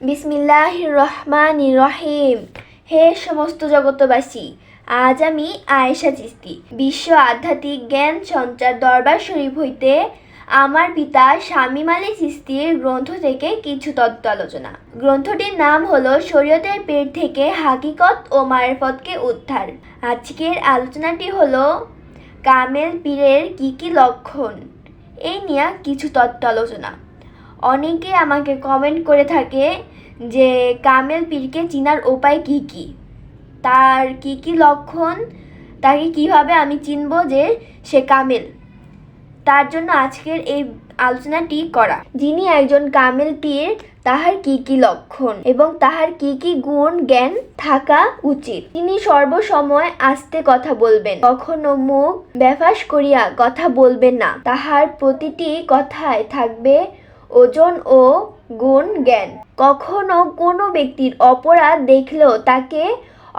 বিসমিল্লাহির রহমানির রহিম। হে সমস্ত জগতবাসী, আজ আমি আয়েশা চিস্তি বিশ্ব আধ্যাত্মিক জ্ঞান সঞ্চার দরবার শরীফ হইতে আমার পিতা শামীম আলী চিস্তির গ্রন্থ থেকে কিছু তত্ত্ব আলোচনা। গ্রন্থটির নাম হলো শরীয়তের পেট থেকে হাকিকত ও মারিফতকে উদ্ধার। আজকের আলোচনাটি হলো কামেল পীরের কি লক্ষণ, এই নিয়ে কিছু তত্ত্ব আলোচনা। অনেকে আমাকে কমেন্ট করে থাকে যে কামেল পীরকে চিনার উপায় কি, তার কি লক্ষণ, তাকে কিভাবে আমি চিনব যে সে কামেল। তার জন্য আজকের এই আলোচনাটি করা। যিনি একজন কামেল পীর, তাহার কি লক্ষণ এবং তাহার কি গুণ জ্ঞান থাকা উচিত। তিনি সর্বসময় আস্তে কথা বলবেন, কখনো মুখ বেফাস করিয়া কথা বলবেন না। তাহার প্রতিটি কথায় থাকবে ওজন ও গুণ জ্ঞান। কখনো কোনো ব্যক্তির অপরাধ দেখলেও তাকে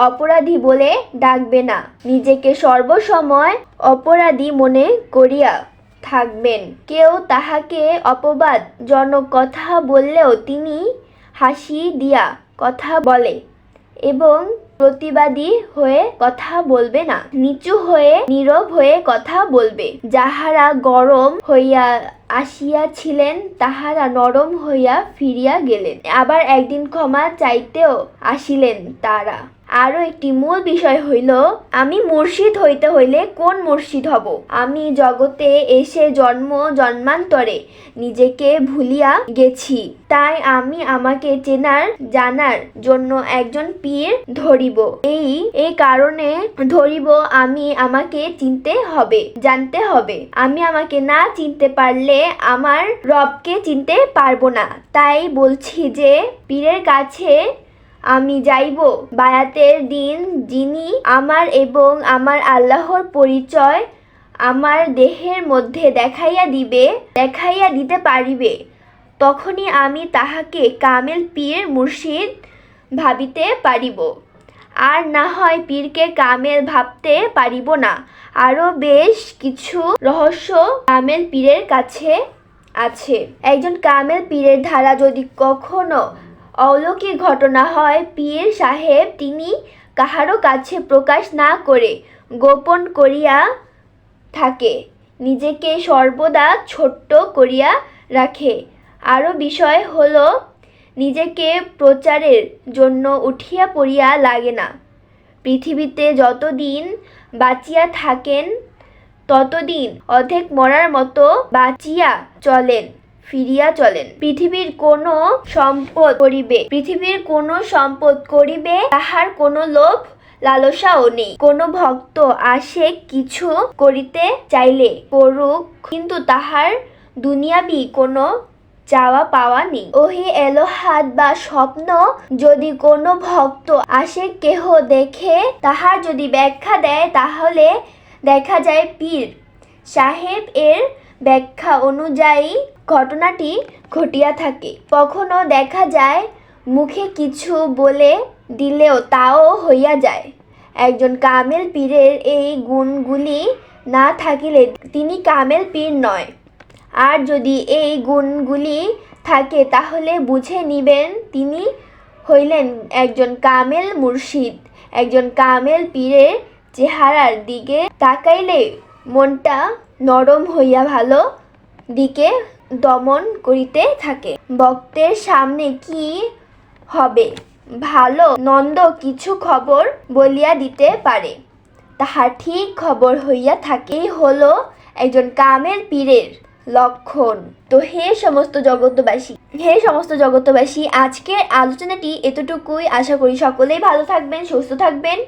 অপরাধী বলে ডাকবে না। নিজেকে সর্বসময় অপরাধী মনে করিয়া থাকবেন। কেউ তাহাকে অপবাদজনক কথা বললেও তিনি হাসি দিয়া কথা বলে এবং প্রতিবাদী হয়ে কথা বলবে না। নিচু হয়ে নীরব হয়ে কথা বলবে। যাহারা গরম হইয়া আসিয়াছিলেন তাহারা নরম হইয়া ফিরিয়া গেলেন। আবার একদিন ক্ষমা চাইতেও আসিলেন তারা। আরও একটি মূল বিষয় হইল, আমি মুর্শিদ হইতে হইলে কোন মুর্শিদ হব? আমি জগতে এসে জন্মান্তরে নিজেকে ভুলিয়া গেছি, তাই আমি আমাকে চেনার জানার জন্য একজন পীর ধরিব। এই কারণে ধরিব, আমি আমাকে চিনতে হবে, জানতে হবে। আমি আমাকে না চিনতে পারলে আমার রবকে চিনতে পারবো না। তাই বলছি যে পীরের কাছে আমি যাইব বায়াতের দিন, যিনি আমার এবং আমার আল্লাহর পরিচয় আমার দেহের মধ্যে দেখাইয়া দিতে পারিবে। তখনই আমি তাহাকে কামেল পীর মুর্শিদ ভাবিতে পারিব। আর না হয় পীরকে কামেল ভাবতে পারিব না। আরও বেশ কিছু রহস্য কামেল পীরের কাছে আছে। একজন কামেল পীরের দ্বারা যদি কখনো অলৌকিক ঘটনা হয়, পীর সাহেব তিনি কাহারও কাছে প্রকাশ না করে গোপন করিয়া থাকে, নিজেকে সর্বদা ছোট্ট করিয়া রাখে। আরও বিষয় হলো, নিজেকে প্রচারের জন্য উঠিয়া পড়িয়া লাগে না। পৃথিবীতে যতদিন বাঁচিয়া থাকেন ততদিন অর্ধেক মরার মতো বাঁচিয়া চলেন, ফিরিয়া চলেন। পৃথিবীর কোনো সম্পদ করিবে তাহার কোনো লোভ লালসাও নেই। কোনো ভক্ত আসে কিছু করিতে চাইলে করুক, কিন্তু তাহার দুনিয়াবি কোনো চাওয়া পাওয়া নেই। ওহি এলোহাদ বা স্বপ্ন যদি কোনো ভক্ত আসে কেহ দেখে, তাহার যদি ব্যাখ্যা দেয়, তাহলে দেখা যায় পীর সাহেব এর ব্যাখ্যা অনুযায়ী ঘটনাটি ঘটিয়া থাকে। কখনো দেখা যায় মুখে কিছু বলে দিলেও তাও হইয়া যায়। একজন কামেল পীরের এই গুণগুলি না থাকিলে তিনি কামেল পীর নয়। আর যদি এই গুণগুলি থাকে তাহলে বুঝে নিবেন তিনি হইলেন একজন কামেল মুর্শিদ। একজন কামেল পীরের চেহারার দিকে তাকাইলে মনটা নরম হইয়া ভালো দিকে দমন করিতে থাকে। ভক্তের সামনে কি হবে ভালো মন্দ কিছু খবর বলিয়া দিতে পারে, তাহার ঠিক খবর হইয়া থাকে। এই হলো একজন কামেল পীরের লক্ষণ। তো হে সমস্ত জগতবাসী, আজকের আলোচনাটি এতটুকুই। আশা করি সকলেই ভালো থাকবেন, সুস্থ থাকবেন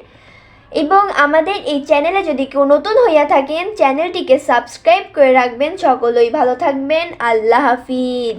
এবং আমাদের এই চ্যানেলে যদি কেউ নতুন হইয়া থাকেন চ্যানেলটিকে সাবস্ক্রাইব করে রাখবেন। সকলেই ভালো থাকবেন। আল্লাহ হাফিজ।